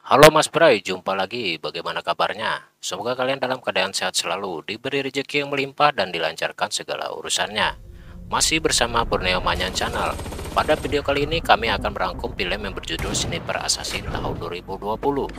Halo Mas Bray, jumpa lagi. Bagaimana kabarnya? Semoga kalian dalam keadaan sehat selalu, diberi rezeki yang melimpah dan dilancarkan segala urusannya. Masih bersama Borneo Manyan Channel. Pada video kali ini kami akan merangkum film yang berjudul Sniper Assassin tahun 2020.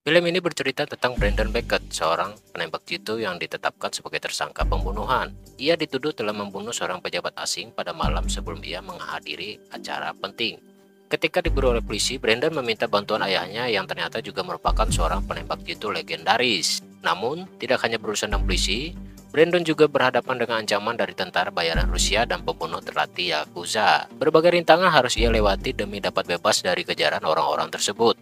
Film ini bercerita tentang Brandon Beckett, seorang penembak jitu yang ditetapkan sebagai tersangka pembunuhan. Ia dituduh telah membunuh seorang pejabat asing pada malam sebelum ia menghadiri acara penting. Ketika diburu oleh polisi, Brandon meminta bantuan ayahnya yang ternyata juga merupakan seorang penembak jitu legendaris. Namun, tidak hanya berurusan dengan polisi, Brandon juga berhadapan dengan ancaman dari tentara bayaran Rusia dan pembunuh terlatih Yakuza. Berbagai rintangan harus ia lewati demi dapat bebas dari kejaran orang-orang tersebut.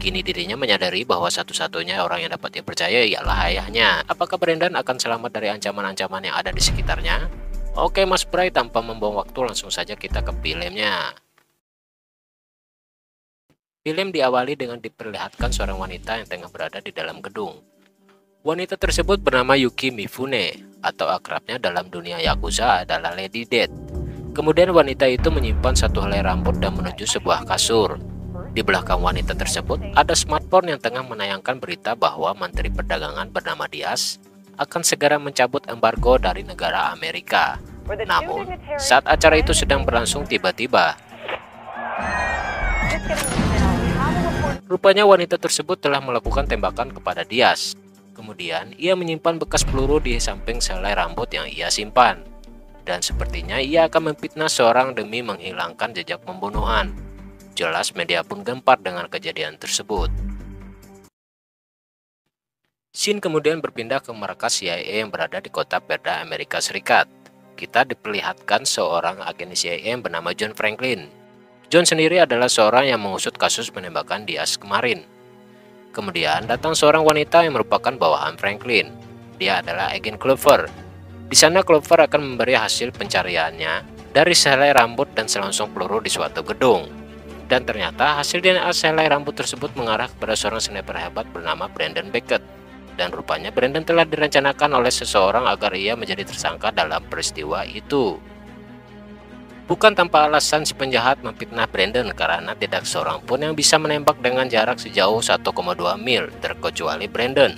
Kini dirinya menyadari bahwa satu-satunya orang yang dapat dia percaya ialah ayahnya. Apakah Brandon akan selamat dari ancaman-ancaman yang ada di sekitarnya? Oke Mas Bray, tanpa membuang waktu langsung saja kita ke filmnya. Film diawali dengan diperlihatkan seorang wanita yang tengah berada di dalam gedung. Wanita tersebut bernama Yuki Mifune, atau akrabnya dalam dunia Yakuza adalah Lady Death. Kemudian wanita itu menyimpan satu helai rambut dan menuju sebuah kasur. Di belakang wanita tersebut ada smartphone yang tengah menayangkan berita bahwa Menteri Perdagangan bernama Diaz akan segera mencabut embargo dari negara Amerika. Namun, saat acara itu sedang berlangsung tiba-tiba, rupanya wanita tersebut telah melakukan tembakan kepada Diaz. Kemudian, ia menyimpan bekas peluru di samping selai rambut yang ia simpan. Dan sepertinya ia akan memfitnah seorang demi menghilangkan jejak pembunuhan. Jelas media pun gempar dengan kejadian tersebut. Scene kemudian berpindah ke markas CIA yang berada di kota Perda, Amerika Serikat. Kita diperlihatkan seorang agen CIA yang bernama John Franklin. John sendiri adalah seorang yang mengusut kasus penembakan Diaz kemarin. Kemudian datang seorang wanita yang merupakan bawahan Franklin. Dia adalah agen Clover. Di sana Clover akan memberi hasil pencariannya dari selai rambut dan selongsong peluru di suatu gedung. Dan ternyata hasil DNA selai rambut tersebut mengarah kepada seorang sniper hebat bernama Brandon Beckett. Dan rupanya Brandon telah direncanakan oleh seseorang agar ia menjadi tersangka dalam peristiwa itu. Bukan tanpa alasan si penjahat memfitnah Brandon karena tidak seorang pun yang bisa menembak dengan jarak sejauh 1,2 mil terkecuali Brandon.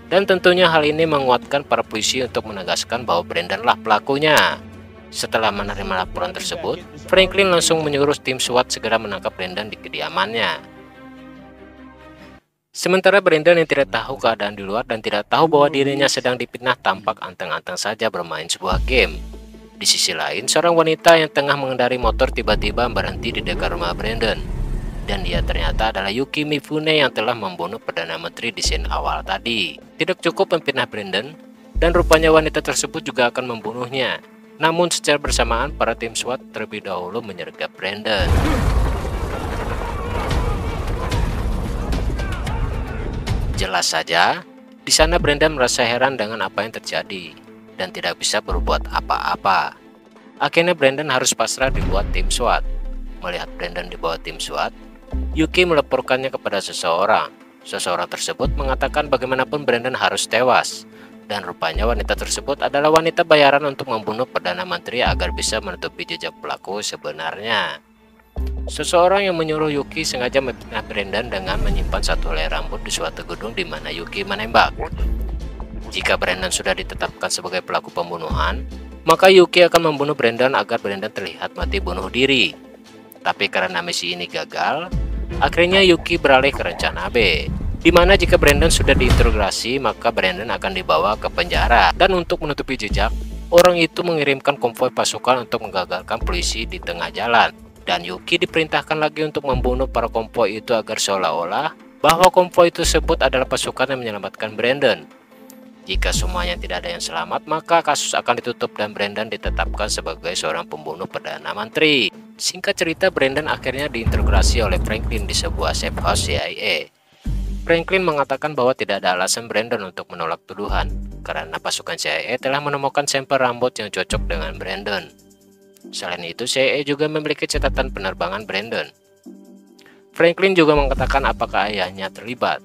Dan tentunya hal ini menguatkan para polisi untuk menegaskan bahwa Brandon lah pelakunya. Setelah menerima laporan tersebut, Franklin langsung menyuruh tim SWAT segera menangkap Brandon di kediamannya. Sementara Brandon yang tidak tahu keadaan di luar dan tidak tahu bahwa dirinya sedang dipitnah tampak anteng-anteng saja bermain sebuah game. Di sisi lain, seorang wanita yang tengah mengendari motor tiba-tiba berhenti di dekat rumah Brandon. Dan dia ternyata adalah Yuki Mifune yang telah membunuh Perdana Menteri di scene awal tadi. Tidak cukup memfitnah Brandon, dan rupanya wanita tersebut juga akan membunuhnya. Namun secara bersamaan para tim SWAT terlebih dahulu menyergap Brandon. Jelas saja, di sana Brandon merasa heran dengan apa yang terjadi dan tidak bisa berbuat apa-apa. Akhirnya Brandon harus pasrah dibuat tim SWAT. Melihat Brandon dibawa tim SWAT, Yuki melaporkannya kepada seseorang. Seseorang tersebut mengatakan bagaimanapun Brandon harus tewas. Dan rupanya wanita tersebut adalah wanita bayaran untuk membunuh Perdana Menteri agar bisa menutupi jejak pelaku sebenarnya. Seseorang yang menyuruh Yuki sengaja memfitnah Brandon dengan menyimpan satu helai rambut di suatu gedung di mana Yuki menembak. Jika Brandon sudah ditetapkan sebagai pelaku pembunuhan, maka Yuki akan membunuh Brandon agar Brandon terlihat mati bunuh diri. Tapi karena misi ini gagal, akhirnya Yuki beralih ke rencana B. Di mana jika Brandon sudah diinterogasi, maka Brandon akan dibawa ke penjara. Dan untuk menutupi jejak, orang itu mengirimkan konvoi pasukan untuk menggagalkan polisi di tengah jalan. Dan Yuki diperintahkan lagi untuk membunuh para konvoi itu agar seolah-olah bahwa konvoi tersebut adalah pasukan yang menyelamatkan Brandon. Jika semuanya tidak ada yang selamat, maka kasus akan ditutup dan Brandon ditetapkan sebagai seorang pembunuh Perdana Menteri. Singkat cerita, Brandon akhirnya diinterogasi oleh Franklin di sebuah safe house CIA. Franklin mengatakan bahwa tidak ada alasan Brandon untuk menolak tuduhan, karena pasukan CIA telah menemukan sampel rambut yang cocok dengan Brandon. Selain itu, CIA juga memiliki catatan penerbangan Brandon. Franklin juga mengatakan apakah ayahnya terlibat.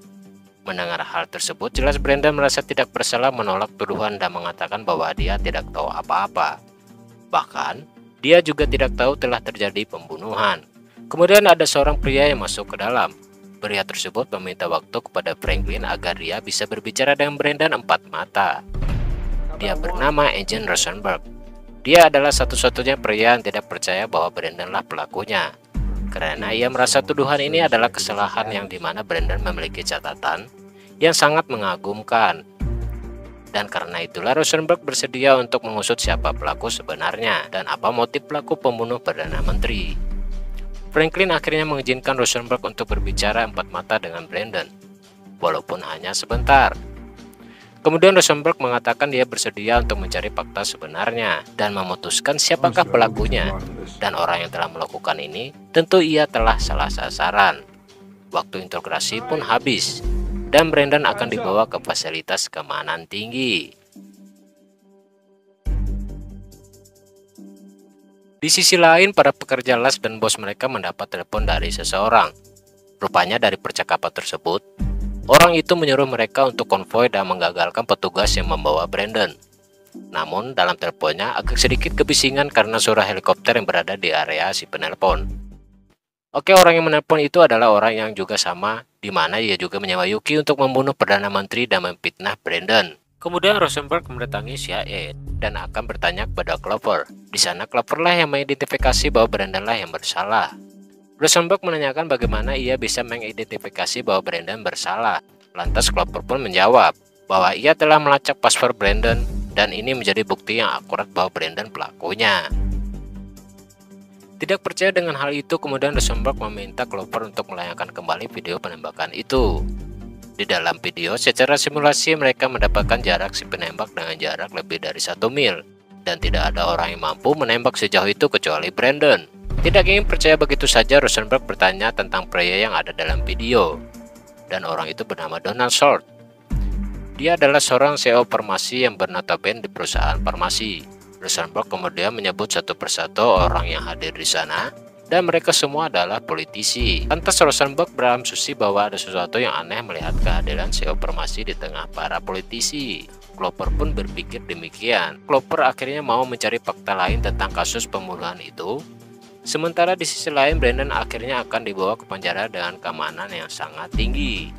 Mendengar hal tersebut, jelas Brandon merasa tidak bersalah menolak tuduhan dan mengatakan bahwa dia tidak tahu apa-apa. Bahkan, dia juga tidak tahu telah terjadi pembunuhan. Kemudian ada seorang pria yang masuk ke dalam. Pria tersebut meminta waktu kepada Franklin agar dia bisa berbicara dengan Brandon empat mata. Dia bernama Agent Rosenberg. Dia adalah satu-satunya pria yang tidak percaya bahwa Brandon lah pelakunya, karena ia merasa tuduhan ini adalah kesalahan yang dimana Brandon memiliki catatan yang sangat mengagumkan. Dan karena itulah Rosenberg bersedia untuk mengusut siapa pelaku sebenarnya dan apa motif pelaku pembunuh Perdana Menteri. Franklin akhirnya mengizinkan Rosenberg untuk berbicara empat mata dengan Brandon, walaupun hanya sebentar. Kemudian Rosenberg mengatakan dia bersedia untuk mencari fakta sebenarnya dan memutuskan siapakah pelakunya. Dan orang yang telah melakukan ini tentu ia telah salah sasaran. Waktu interogasi pun habis, dan Brandon akan dibawa ke fasilitas keamanan tinggi. Di sisi lain, para pekerja las dan bos mereka mendapat telepon dari seseorang. Rupanya dari percakapan tersebut, orang itu menyuruh mereka untuk konvoi dan menggagalkan petugas yang membawa Brandon. Namun dalam teleponnya agak sedikit kebisingan karena suara helikopter yang berada di area si penelpon. Oke, orang yang menelpon itu adalah orang yang juga sama, di mana ia juga menyewa Yuki untuk membunuh Perdana Menteri dan memfitnah Brandon. Kemudian Rosenberg mendatangi CIA dan akan bertanya kepada Clover. Di sana Clover lah yang mengidentifikasi bahwa Brandon lah yang bersalah. Rosenberg menanyakan bagaimana ia bisa mengidentifikasi bahwa Brandon bersalah. Lantas Clover pun menjawab bahwa ia telah melacak password Brandon dan ini menjadi bukti yang akurat bahwa Brandon pelakunya. Tidak percaya dengan hal itu, kemudian Rosenberg meminta Clover untuk melayangkan kembali video penembakan itu. Di dalam video, secara simulasi mereka mendapatkan jarak si penembak dengan jarak lebih dari 1 mil. Dan tidak ada orang yang mampu menembak sejauh itu kecuali Brandon. Tidak ingin percaya begitu saja, Rosenberg bertanya tentang pria yang ada dalam video. Dan orang itu bernama Donald Short. Dia adalah seorang CEO farmasi yang bernotaben di perusahaan farmasi. Rosenberg kemudian menyebut satu persatu orang yang hadir di sana, dan mereka semua adalah politisi. Lantas Rosenberg berasumsi bahwa ada sesuatu yang aneh melihat kehadiran CEO farmasi di tengah para politisi. Clover pun berpikir demikian. Clover akhirnya mau mencari fakta lain tentang kasus pembunuhan itu. Sementara di sisi lain, Brandon akhirnya akan dibawa ke penjara dengan keamanan yang sangat tinggi.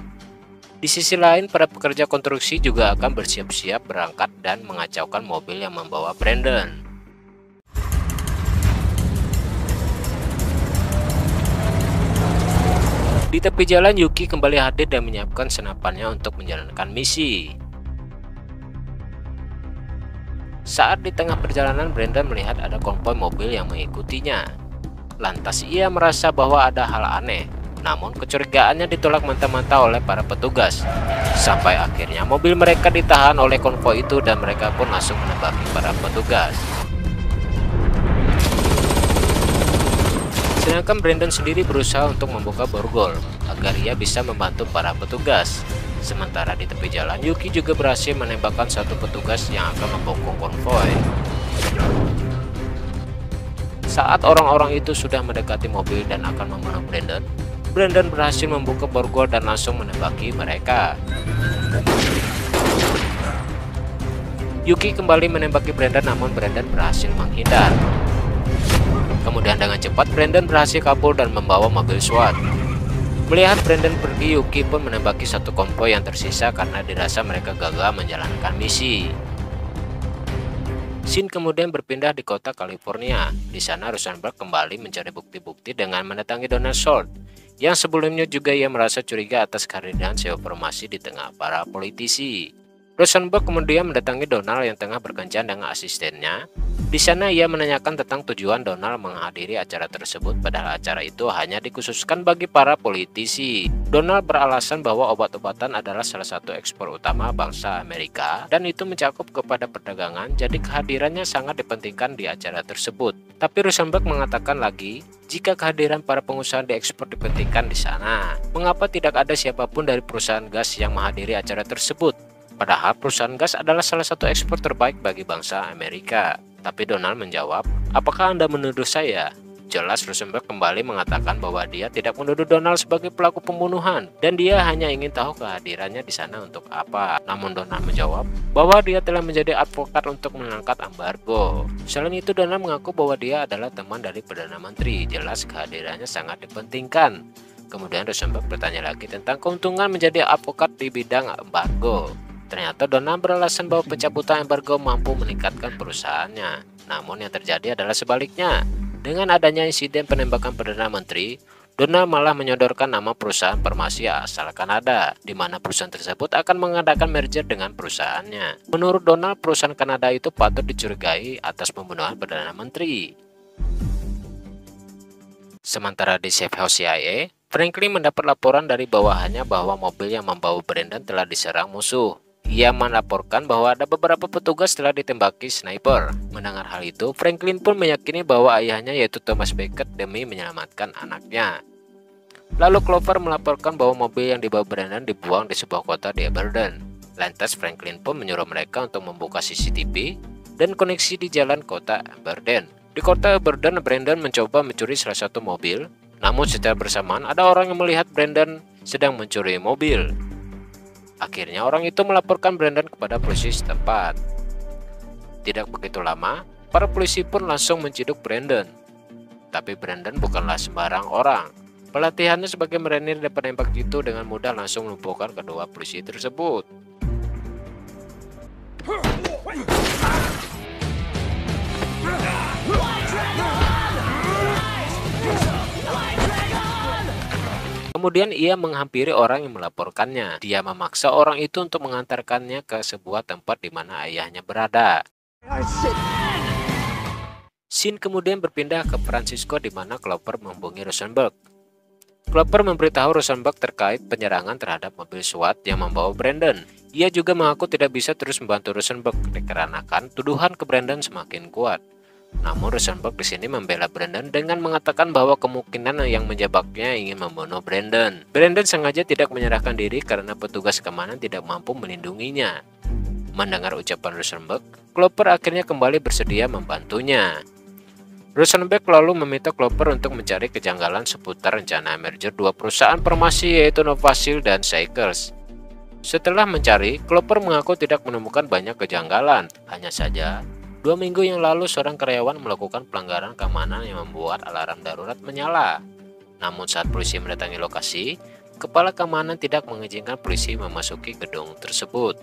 Di sisi lain, para pekerja konstruksi juga akan bersiap-siap berangkat dan mengacaukan mobil yang membawa Brandon. Di tepi jalan, Yuki kembali hadir dan menyiapkan senapannya untuk menjalankan misi. Saat di tengah perjalanan, Brandon melihat ada konvoi mobil yang mengikutinya. Lantas ia merasa bahwa ada hal aneh. Namun kecurigaannya ditolak mentah-mentah oleh para petugas. Sampai akhirnya mobil mereka ditahan oleh konvoi itu dan mereka pun langsung menembaki para petugas. Sedangkan Brandon sendiri berusaha untuk membuka borgol agar ia bisa membantu para petugas. Sementara di tepi jalan, Yuki juga berhasil menembakkan satu petugas yang akan membungkuk konvoi. Saat orang-orang itu sudah mendekati mobil dan akan membunuh Brandon, Brandon berhasil membuka borgol dan langsung menembaki mereka. Yuki kembali menembaki Brandon, namun Brandon berhasil menghindar. Kemudian dengan cepat Brandon berhasil kabur dan membawa mobil SWAT. Melihat Brandon pergi, Yuki pun menembaki satu konvoi yang tersisa karena dirasa mereka gagal menjalankan misi. Scene kemudian berpindah di kota California. Di sana Rosenberg kembali mencari bukti-bukti dengan mendatangi Donald Short, yang sebelumnya juga ia merasa curiga atas kehadiran CEO farmasi di tengah para politisi. Rosenberg kemudian mendatangi Donald yang tengah berkencan dengan asistennya. Di sana ia menanyakan tentang tujuan Donald menghadiri acara tersebut, padahal acara itu hanya dikhususkan bagi para politisi. Donald beralasan bahwa obat-obatan adalah salah satu ekspor utama bangsa Amerika dan itu mencakup kepada perdagangan, jadi kehadirannya sangat dipentingkan di acara tersebut. Tapi Rosenberg mengatakan lagi, jika kehadiran para pengusaha diekspor dipentingkan di sana, mengapa tidak ada siapapun dari perusahaan gas yang menghadiri acara tersebut? Padahal perusahaan gas adalah salah satu ekspor terbaik bagi bangsa Amerika. Tapi Donald menjawab, apakah Anda menuduh saya Jelas Rosenberg kembali mengatakan bahwa dia tidak menuduh Donald sebagai pelaku pembunuhan dan dia hanya ingin tahu kehadirannya di sana untuk apa. Namun Donald menjawab bahwa dia telah menjadi advokat untuk mengangkat embargo. Selain itu Donald mengaku bahwa dia adalah teman dari Perdana Menteri. Jelas kehadirannya sangat dipentingkan. Kemudian Rosenberg bertanya lagi tentang keuntungan menjadi advokat di bidang embargo. Ternyata Donald beralasan bahwa pencabutan embargo mampu meningkatkan perusahaannya. Namun yang terjadi adalah sebaliknya. Dengan adanya insiden penembakan Perdana Menteri, Donald malah menyodorkan nama perusahaan farmasi asal Kanada, di mana perusahaan tersebut akan mengadakan merger dengan perusahaannya. Menurut Donald, perusahaan Kanada itu patut dicurigai atas pembunuhan Perdana Menteri. Sementara di Safe House CIA, Franklin mendapat laporan dari bawahannya bahwa mobil yang membawa Brandon telah diserang musuh. Ia melaporkan bahwa ada beberapa petugas telah ditembaki sniper. Mendengar hal itu, Franklin pun meyakini bahwa ayahnya yaitu Thomas Becket demi menyelamatkan anaknya. Lalu Clover melaporkan bahwa mobil yang dibawa Brandon dibuang di sebuah kota di Aberdeen. Lantas Franklin pun menyuruh mereka untuk membuka CCTV dan koneksi di jalan kota Aberdeen. Di kota Aberdeen, Brandon mencoba mencuri salah satu mobil. Namun secara bersamaan ada orang yang melihat Brandon sedang mencuri mobil. Akhirnya orang itu melaporkan Brandon kepada polisi setempat. Tidak begitu lama, para polisi pun langsung menciduk Brandon. Tapi Brandon bukanlah sembarang orang. Pelatihannya sebagai marinir dan penembak itu dengan mudah langsung melumpuhkan kedua polisi tersebut. Kemudian ia menghampiri orang yang melaporkannya. Dia memaksa orang itu untuk mengantarkannya ke sebuah tempat di mana ayahnya berada. Scene kemudian berpindah ke Francisco di mana Clover menghubungi Rosenberg. Clover memberitahu Rosenberg terkait penyerangan terhadap mobil SWAT yang membawa Brandon. Ia juga mengaku tidak bisa terus membantu Rosenberg dikarenakan tuduhan ke Brandon semakin kuat. Namun Rosenberg di sini membela Brandon dengan mengatakan bahwa kemungkinan yang menjebaknya ingin membunuh Brandon. Brandon sengaja tidak menyerahkan diri karena petugas keamanan tidak mampu melindunginya. Mendengar ucapan Rosenberg, Clover akhirnya kembali bersedia membantunya. Rosenberg lalu meminta Clover untuk mencari kejanggalan seputar rencana merger dua perusahaan farmasi yaitu Novasil dan Shakers. Setelah mencari, Clover mengaku tidak menemukan banyak kejanggalan. Hanya saja 2 minggu yang lalu seorang karyawan melakukan pelanggaran keamanan yang membuat alarm darurat menyala. Namun saat polisi mendatangi lokasi, kepala keamanan tidak mengizinkan polisi memasuki gedung tersebut.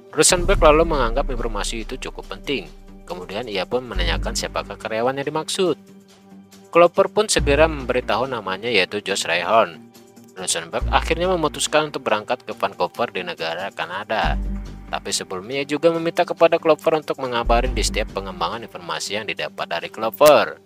Rosenberg lalu menganggap informasi itu cukup penting. Kemudian ia pun menanyakan siapakah karyawan yang dimaksud. Clover pun segera memberitahu namanya yaitu Josh Rayhorn. Rosenberg akhirnya memutuskan untuk berangkat ke Vancouver di negara Kanada. Tapi sebelumnya ia juga meminta kepada Clover untuk mengabarin di setiap pengembangan informasi yang didapat dari Clover.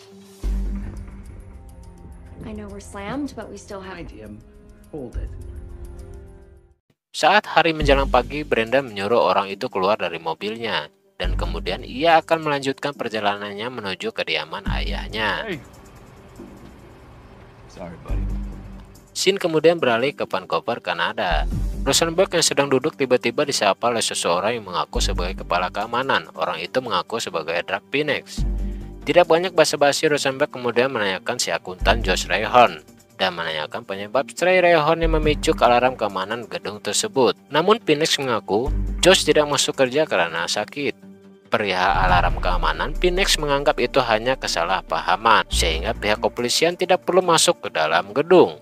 Saat hari menjelang pagi, Brandon menyuruh orang itu keluar dari mobilnya. Dan kemudian ia akan melanjutkan perjalanannya menuju kediaman ayahnya. Scene kemudian beralih ke Vancouver, Kanada. Rosenberg yang sedang duduk tiba-tiba disapa oleh seseorang yang mengaku sebagai kepala keamanan. Orang itu mengaku sebagai Drake Phoenix. Tidak banyak basa-basi, Rosenberg kemudian menanyakan si akuntan Josh Rayhorn dan menanyakan penyebab stray Rayhorn yang memicu alarm keamanan gedung tersebut. Namun Phoenix mengaku Josh tidak masuk kerja karena sakit. Perihal alarm keamanan, Phoenix menganggap itu hanya kesalahpahaman sehingga pihak kepolisian tidak perlu masuk ke dalam gedung.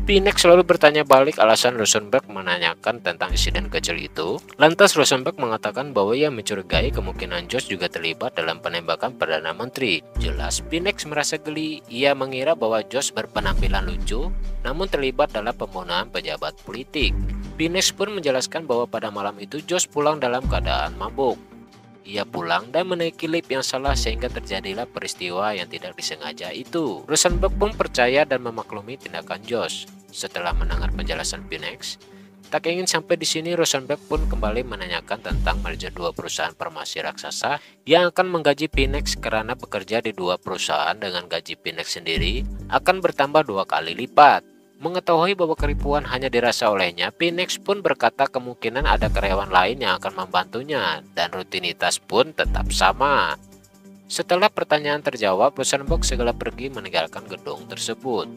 Phoenix selalu bertanya balik alasan Rosenberg menanyakan tentang insiden kecil itu. Lantas Rosenberg mengatakan bahwa ia mencurigai kemungkinan Josh juga terlibat dalam penembakan Perdana Menteri. Jelas Phoenix merasa geli. Ia mengira bahwa Josh berpenampilan lucu, namun terlibat dalam pembunuhan pejabat politik. Phoenix pun menjelaskan bahwa pada malam itu Josh pulang dalam keadaan mabuk. Ia pulang dan menaiki lift yang salah sehingga terjadilah peristiwa yang tidak disengaja itu. Rosenberg pun percaya dan memaklumi tindakan Josh. Setelah mendengar penjelasan Phoenix, tak ingin sampai di sini, Rosenberg pun kembali menanyakan tentang merger dua perusahaan farmasi raksasa yang akan menggaji Phoenix karena bekerja di dua perusahaan dengan gaji Phoenix sendiri akan bertambah 2 kali lipat. Mengetahui bahwa keripuan hanya dirasa olehnya, Phoenix pun berkata kemungkinan ada karyawan lain yang akan membantunya dan rutinitas pun tetap sama. Setelah pertanyaan terjawab, Rosenberg segera pergi meninggalkan gedung tersebut.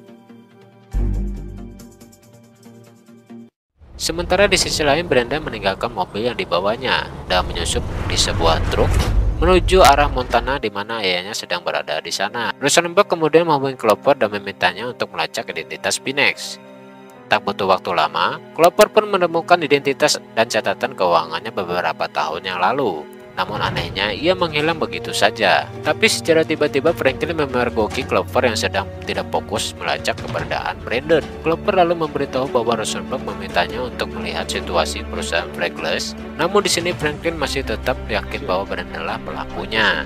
Sementara di sisi lain, Brandon meninggalkan mobil yang dibawanya dan menyusup di sebuah truk menuju arah Montana di mana ayahnya sedang berada di sana. Rosenberg kemudian menghubungi Clover dan memintanya untuk melacak identitas Pinex. Tak butuh waktu lama, Clover pun menemukan identitas dan catatan keuangannya beberapa tahun yang lalu. Namun anehnya, ia menghilang begitu saja. Tapi secara tiba-tiba Franklin memergoki Clover yang sedang tidak fokus melacak keberadaan Brandon. Clover lalu memberitahu bahwa Rosenberg memintanya untuk melihat situasi perusahaan Flagless. Namun di sini Franklin masih tetap yakin bahwa Brandon lah pelakunya.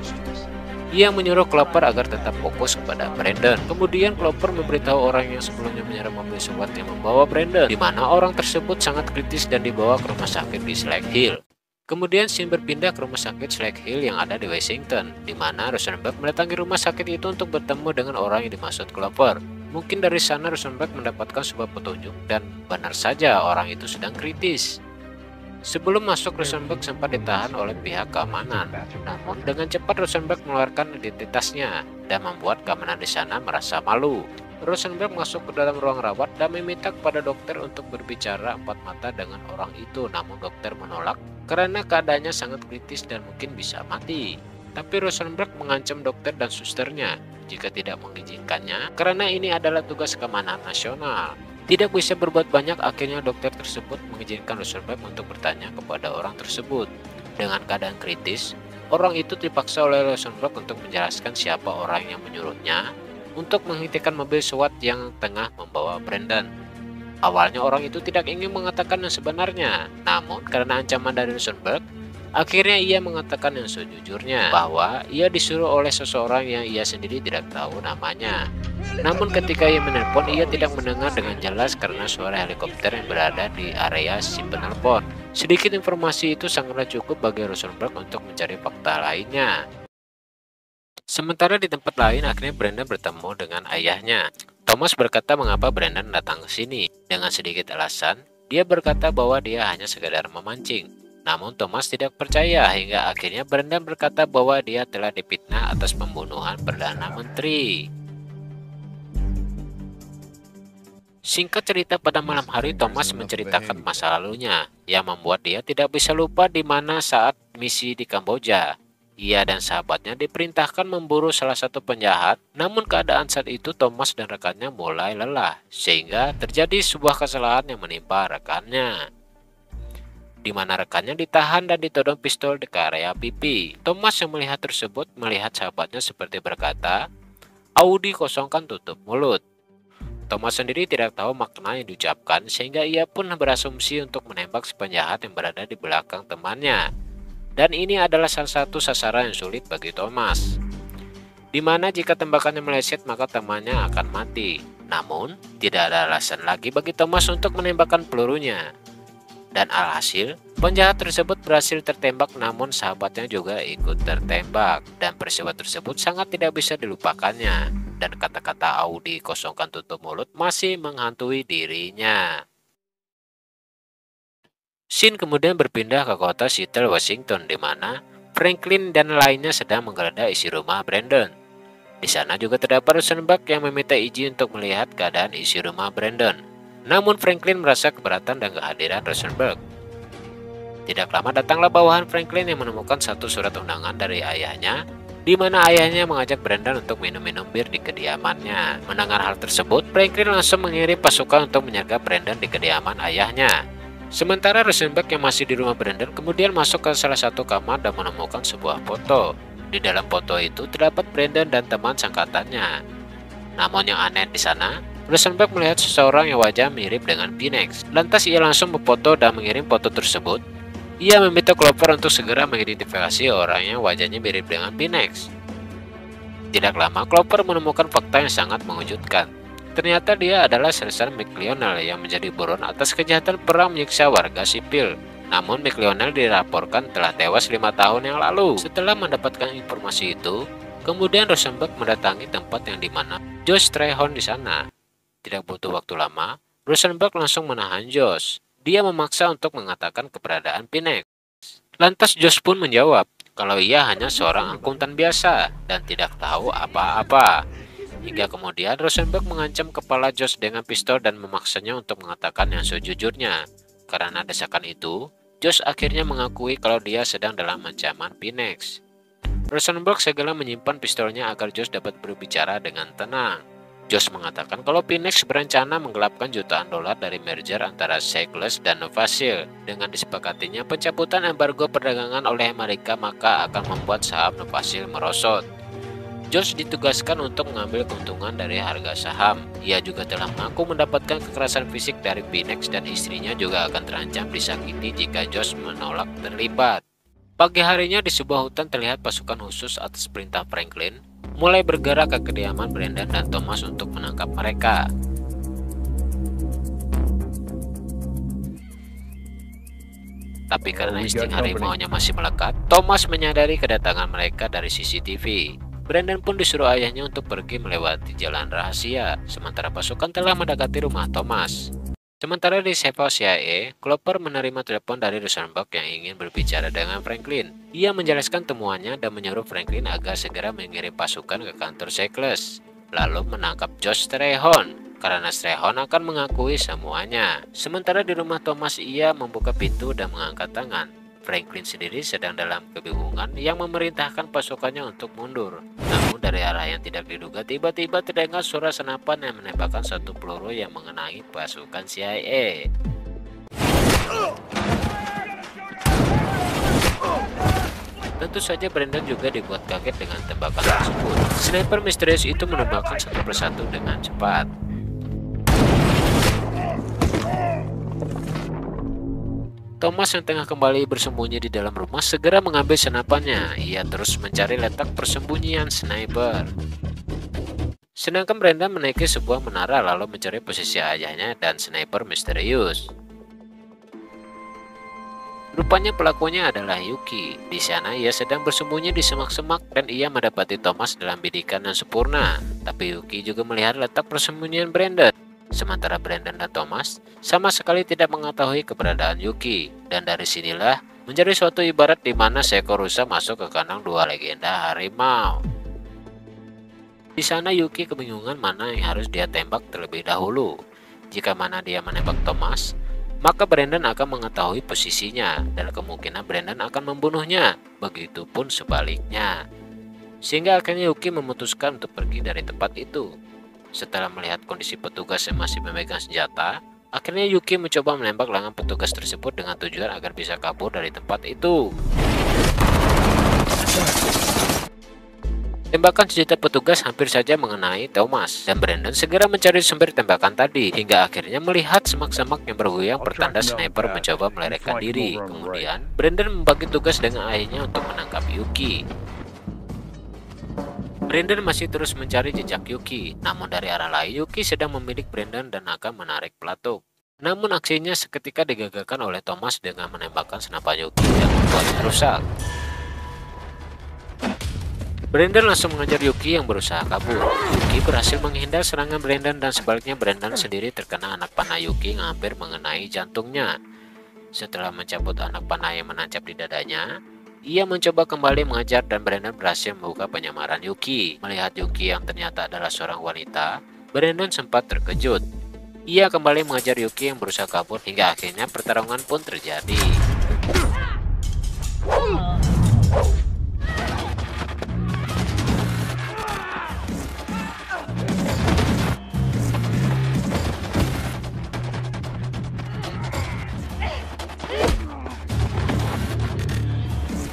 Ia menyuruh Clover agar tetap fokus kepada Brandon. Kemudian Clover memberitahu orang yang sebelumnya menyerang mobil SWAT yang membawa Brandon, di mana orang tersebut sangat kritis dan dibawa ke rumah sakit di Slade Hill. Kemudian scene berpindah ke rumah sakit Slade Hill yang ada di Washington, di mana Rosenberg mendatangi rumah sakit itu untuk bertemu dengan orang yang dimaksud Clover. Mungkin dari sana Rosenberg mendapatkan sebuah petunjuk dan benar saja orang itu sedang kritis. Sebelum masuk, Rosenberg sempat ditahan oleh pihak keamanan. Namun dengan cepat Rosenberg mengeluarkan identitasnya dan membuat keamanan di sana merasa malu. Rosenberg masuk ke dalam ruang rawat dan meminta kepada dokter untuk berbicara empat mata dengan orang itu, namun dokter menolak karena keadaannya sangat kritis dan mungkin bisa mati. Tapi Rosenberg mengancam dokter dan susternya jika tidak mengizinkannya karena ini adalah tugas keamanan nasional. Tidak bisa berbuat banyak, akhirnya dokter tersebut mengizinkan Rosenberg untuk bertanya kepada orang tersebut. Dengan keadaan kritis, orang itu dipaksa oleh Rosenberg untuk menjelaskan siapa orang yang menyuruhnya untuk menghentikan mobil SWAT yang tengah membawa Brandon. Awalnya orang itu tidak ingin mengatakan yang sebenarnya, namun karena ancaman dari Rosenberg, akhirnya ia mengatakan yang sejujurnya, bahwa ia disuruh oleh seseorang yang ia sendiri tidak tahu namanya. Namun ketika ia menelpon, ia tidak mendengar dengan jelas karena suara helikopter yang berada di area si penelpon. Sedikit informasi itu sangatlah cukup bagi Rosenberg untuk mencari fakta lainnya. Sementara di tempat lain, akhirnya Brandon bertemu dengan ayahnya. Thomas berkata mengapa Brandon datang ke sini. Dengan sedikit alasan, dia berkata bahwa dia hanya sekedar memancing. Namun Thomas tidak percaya hingga akhirnya Brandon berkata bahwa dia telah difitnah atas pembunuhan Perdana Menteri. Singkat cerita, pada malam hari Thomas menceritakan masa lalunya yang membuat dia tidak bisa lupa di mana saat misi di Kamboja. Ia dan sahabatnya diperintahkan memburu salah satu penjahat, namun keadaan saat itu Thomas dan rekannya mulai lelah, sehingga terjadi sebuah kesalahan yang menimpa rekannya, di mana rekannya ditahan dan ditodong pistol di area pipi. Thomas yang melihat tersebut melihat sahabatnya seperti berkata, "Audi, kosongkan tutup mulut." Thomas sendiri tidak tahu makna yang diucapkan, sehingga ia pun berasumsi untuk menembak si penjahat yang berada di belakang temannya. Dan ini adalah salah satu sasaran yang sulit bagi Thomas, di mana jika tembakannya meleset maka temannya akan mati. Namun, tidak ada alasan lagi bagi Thomas untuk menembakkan pelurunya. Dan alhasil, penjahat tersebut berhasil tertembak, namun sahabatnya juga ikut tertembak. Dan peristiwa tersebut sangat tidak bisa dilupakannya. Dan kata-kata Audi, kosongkan tutup mulut, masih menghantui dirinya. Scene kemudian berpindah ke kota Seattle, Washington, di mana Franklin dan lainnya sedang menggeledah isi rumah Brandon. Di sana juga terdapat Rosenberg yang meminta izin untuk melihat keadaan isi rumah Brandon. Namun Franklin merasa keberatan dengan kehadiran Rosenberg. Tidak lama datanglah bawahan Franklin yang menemukan satu surat undangan dari ayahnya, di mana ayahnya mengajak Brandon untuk minum-minum bir di kediamannya. Mendengar hal tersebut, Franklin langsung mengirim pasukan untuk menyergap Brandon di kediaman ayahnya. Sementara Rosenberg yang masih di rumah Brandon kemudian masuk ke salah satu kamar dan menemukan sebuah foto. Di dalam foto itu terdapat Brandon dan teman sangkatannya. Namun yang aneh di sana, Rosenberg melihat seseorang yang wajah mirip dengan Pinex. Lantas ia langsung memfoto dan mengirim foto tersebut. Ia meminta Clover untuk segera mengidentifikasi orang yang wajahnya mirip dengan Pinex. Tidak lama, Clover menemukan fakta yang sangat mengejutkan. Ternyata dia adalah Sersan McLionel yang menjadi buron atas kejahatan perang menyiksa warga sipil. Namun McLionel dilaporkan telah tewas 5 tahun yang lalu. Setelah mendapatkan informasi itu, kemudian Rosenberg mendatangi tempat yang dimana Josh Traherne di sana. Tidak butuh waktu lama, Rosenberg langsung menahan Josh. Dia memaksa untuk mengatakan keberadaan Pinex. Lantas Josh pun menjawab, kalau ia hanya seorang akuntan biasa dan tidak tahu apa-apa. Hingga kemudian Rosenberg mengancam kepala Josh dengan pistol dan memaksanya untuk mengatakan yang sejujurnya. Karena desakan itu, Josh akhirnya mengakui kalau dia sedang dalam ancaman Phoenix. Rosenberg segera menyimpan pistolnya agar Josh dapat berbicara dengan tenang. Josh mengatakan kalau Phoenix berencana menggelapkan jutaan dolar dari merger antara Cycles dan Novasil. Dengan disepakatinya pencabutan embargo perdagangan oleh Amerika, maka akan membuat saham Novasil merosot. Josh ditugaskan untuk mengambil keuntungan dari harga saham. Ia juga telah mengaku mendapatkan kekerasan fisik dari Phoenix dan istrinya juga akan terancam disakiti jika Josh menolak terlibat. Pagi harinya di sebuah hutan terlihat pasukan khusus atas perintah Franklin mulai bergerak ke kediaman Brandon dan Thomas untuk menangkap mereka. Tapi karena insting harimaunya masih melekat, Thomas menyadari kedatangan mereka dari CCTV. Brandon pun disuruh ayahnya untuk pergi melewati jalan rahasia, sementara pasukan telah mendekati rumah Thomas. Sementara di Sevel CIA, Clover menerima telepon dari Rosenberg yang ingin berbicara dengan Franklin. Ia menjelaskan temuannya dan menyuruh Franklin agar segera mengirim pasukan ke kantor Cycles, lalu menangkap Josh Strayhorn, karena Strayhorn akan mengakui semuanya. Sementara di rumah Thomas, ia membuka pintu dan mengangkat tangan. Franklin sendiri sedang dalam kebingungan yang memerintahkan pasukannya untuk mundur. Namun dari arah yang tidak diduga, tiba-tiba terdengar suara senapan yang menembakkan satu peluru yang mengenai pasukan CIA. Tentu saja Brandon juga dibuat kaget dengan tembakan tersebut. Sniper misterius itu menembakkan satu persatu dengan cepat. Thomas yang tengah kembali bersembunyi di dalam rumah segera mengambil senapannya. Ia terus mencari letak persembunyian sniper. Sedangkan Brandon menaiki sebuah menara lalu mencari posisi ayahnya dan sniper misterius. Rupanya pelakunya adalah Yuki. Di sana ia sedang bersembunyi di semak-semak dan ia mendapati Thomas dalam bidikan yang sempurna. Tapi Yuki juga melihat letak persembunyian Brandon. Sementara Brandon dan Thomas sama sekali tidak mengetahui keberadaan Yuki, dan dari sinilah menjadi suatu ibarat di mana seekor rusa masuk ke kandang dua legenda harimau. Di sana Yuki kebingungan mana yang harus dia tembak terlebih dahulu. Jika mana dia menembak Thomas, maka Brandon akan mengetahui posisinya dan kemungkinan Brandon akan membunuhnya. Begitupun sebaliknya. Sehingga akhirnya Yuki memutuskan untuk pergi dari tempat itu. Setelah melihat kondisi petugas yang masih memegang senjata, akhirnya Yuki mencoba menembak lengan petugas tersebut dengan tujuan agar bisa kabur dari tempat itu. Tembakan senjata petugas hampir saja mengenai Thomas, dan Brandon segera mencari sumber tembakan tadi, hingga akhirnya melihat semak-semak yang bergoyang pertanda sniper mencoba melarikan diri. Kemudian, Brandon membagi tugas dengan ayahnya untuk menangkap Yuki. Brandon masih terus mencari jejak Yuki, namun dari arah lain Yuki sedang membidik Brandon dan akan menarik pelatuk. Namun aksinya seketika digagalkan oleh Thomas dengan menembakkan senapan Yuki dan membuatnya rusak. Brandon langsung mengejar Yuki yang berusaha kabur. Yuki berhasil menghindar serangan Brandon dan sebaliknya Brandon sendiri terkena anak panah Yuki yang hampir mengenai jantungnya. Setelah mencabut anak panah yang menancap di dadanya, ia mencoba kembali mengejar dan Brandon berhasil membuka penyamaran Yuki. Melihat Yuki yang ternyata adalah seorang wanita, Brandon sempat terkejut. Ia kembali mengejar Yuki yang berusaha kabur hingga akhirnya pertarungan pun terjadi.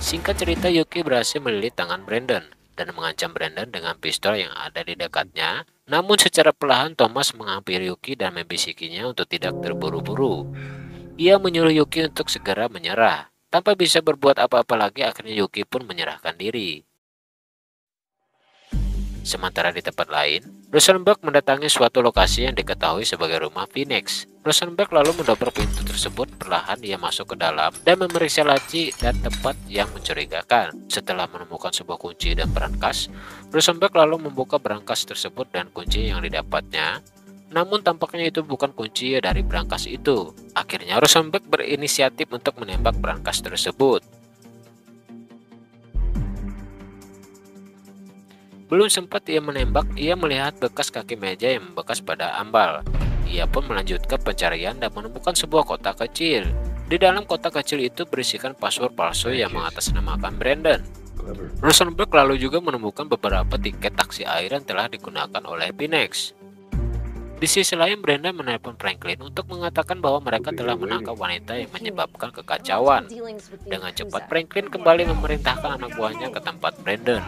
Singkat cerita, Yuki berhasil melilit tangan Brandon dan mengancam Brandon dengan pistol yang ada di dekatnya. Namun secara perlahan Thomas menghampiri Yuki dan membisikinya untuk tidak terburu-buru. Ia menyuruh Yuki untuk segera menyerah. Tanpa bisa berbuat apa-apa lagi, akhirnya Yuki pun menyerahkan diri. Sementara di tempat lain, Rosenberg mendatangi suatu lokasi yang diketahui sebagai rumah Phoenix. Rosenberg lalu mendobrak pintu tersebut, perlahan ia masuk ke dalam dan memeriksa laci dan tempat yang mencurigakan. Setelah menemukan sebuah kunci dan berangkas, Rosenberg lalu membuka berangkas tersebut dan kunci yang didapatnya. Namun tampaknya itu bukan kunci dari berangkas itu. Akhirnya Rosenberg berinisiatif untuk menembak berangkas tersebut. Belum sempat ia menembak, ia melihat bekas kaki meja yang membekas pada ambal. Ia pun melanjutkan pencarian dan menemukan sebuah kotak kecil. Di dalam kotak kecil itu berisikan password palsu yang mengatasnamakan Brandon. Rosenberg lalu juga menemukan beberapa tiket taksi air yang telah digunakan oleh Phoenix. Di sisi lain, Brandon menelpon Franklin untuk mengatakan bahwa mereka telah menangkap wanita yang menyebabkan kekacauan. Dengan cepat, Franklin kembali memerintahkan anak buahnya ke tempat Brandon.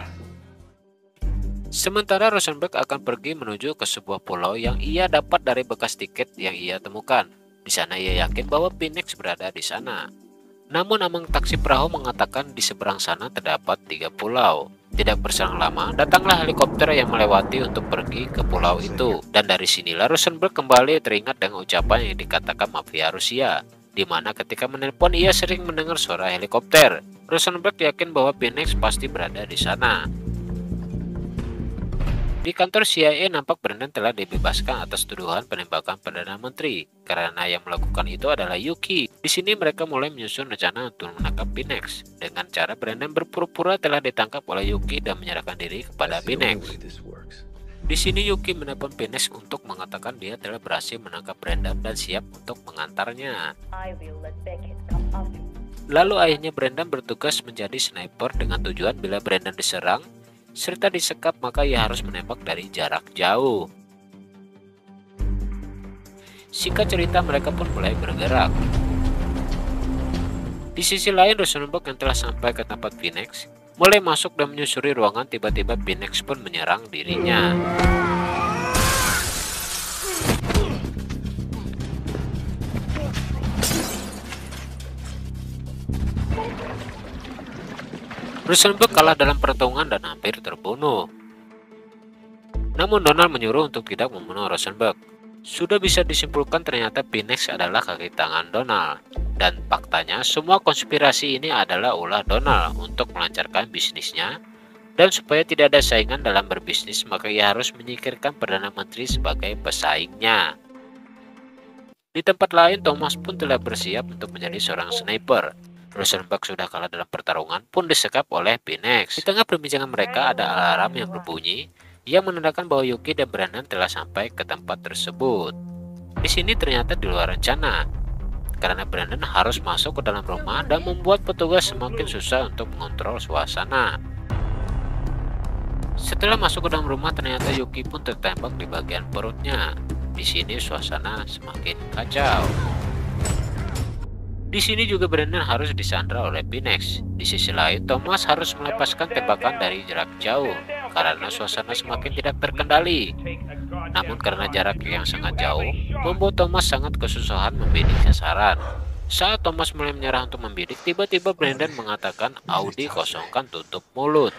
Sementara Rosenberg akan pergi menuju ke sebuah pulau yang ia dapat dari bekas tiket yang ia temukan. Di sana ia yakin bahwa Phoenix berada di sana. Namun amang taksi perahu mengatakan di seberang sana terdapat 3 pulau. Tidak berselang lama, datanglah helikopter yang melewati untuk pergi ke pulau itu. Dan dari sinilah Rosenberg kembali teringat dengan ucapan yang dikatakan mafia Rusia, di mana ketika menelpon ia sering mendengar suara helikopter. Rosenberg yakin bahwa Phoenix pasti berada di sana. Di kantor CIA nampak Brandon telah dibebaskan atas tuduhan penembakan Perdana Menteri karena yang melakukan itu adalah Yuki. Di sini mereka mulai menyusun rencana untuk menangkap Phoenix dengan cara Brandon berpura-pura telah ditangkap oleh Yuki dan menyerahkan diri kepada Phoenix. Di sini Yuki menelpon Phoenix untuk mengatakan dia telah berhasil menangkap Brandon dan siap untuk mengantarnya. Lalu ayahnya Brandon bertugas menjadi sniper dengan tujuan bila Brandon diserang serta disekap maka ia harus menembak dari jarak jauh. Singkat cerita mereka pun mulai bergerak. Di sisi lain Rosenberg yang telah sampai ke tempat Phoenix mulai masuk dan menyusuri ruangan. Tiba-tiba Phoenix pun menyerang dirinya. Rosenberg kalah dalam pertarungan dan hampir terbunuh. Namun Donald menyuruh untuk tidak membunuh Rosenberg. Sudah bisa disimpulkan ternyata Phoenix adalah kaki tangan Donald. Dan faktanya semua konspirasi ini adalah ulah Donald untuk melancarkan bisnisnya. Dan supaya tidak ada saingan dalam berbisnis maka ia harus menyingkirkan Perdana Menteri sebagai pesaingnya. Di tempat lain Thomas pun telah bersiap untuk menjadi seorang sniper. Rosenberg sudah kalah dalam pertarungan pun disekap oleh Phoenix. Di tengah perbincangan mereka ada alarm yang berbunyi yang menandakan bahwa Yuki dan Brandon telah sampai ke tempat tersebut. Di sini ternyata di luar rencana karena Brandon harus masuk ke dalam rumah dan membuat petugas semakin susah untuk mengontrol suasana. Setelah masuk ke dalam rumah ternyata Yuki pun tertembak di bagian perutnya. Di sini suasana semakin kacau. Di sini juga Brandon harus disandra oleh Phoenix. Di sisi lain, Thomas harus melepaskan tembakan dari jarak jauh karena suasana semakin tidak terkendali. Namun karena jarak yang sangat jauh, membuat Thomas sangat kesusahan membidik sasaran. Saat Thomas mulai menyerah untuk membidik, tiba-tiba Brandon mengatakan, "Audi, kosongkan tutup mulut."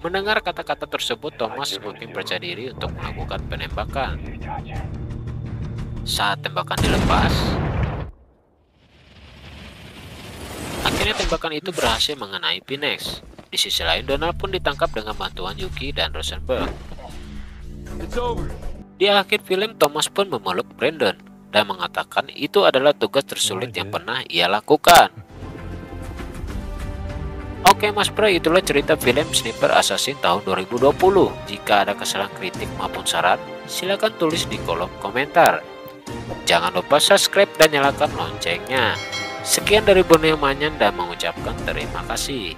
Mendengar kata-kata tersebut, Thomas semakin percaya diri untuk melakukan penembakan. Saat tembakan dilepas, akhirnya tembakan itu berhasil mengenai Phoenix. Di sisi lain, Donald pun ditangkap dengan bantuan Yuki dan Rosenberg. Di akhir film, Thomas pun memeluk Brandon dan mengatakan itu adalah tugas tersulit yang pernah ia lakukan. Oke Mas Bro, itulah cerita film Sniper Assassin tahun 2020. Jika ada kesalahan kritik maupun saran, silakan tulis di kolom komentar. Jangan lupa subscribe dan nyalakan loncengnya. Sekian dari Borneo Manyan dan mengucapkan terima kasih.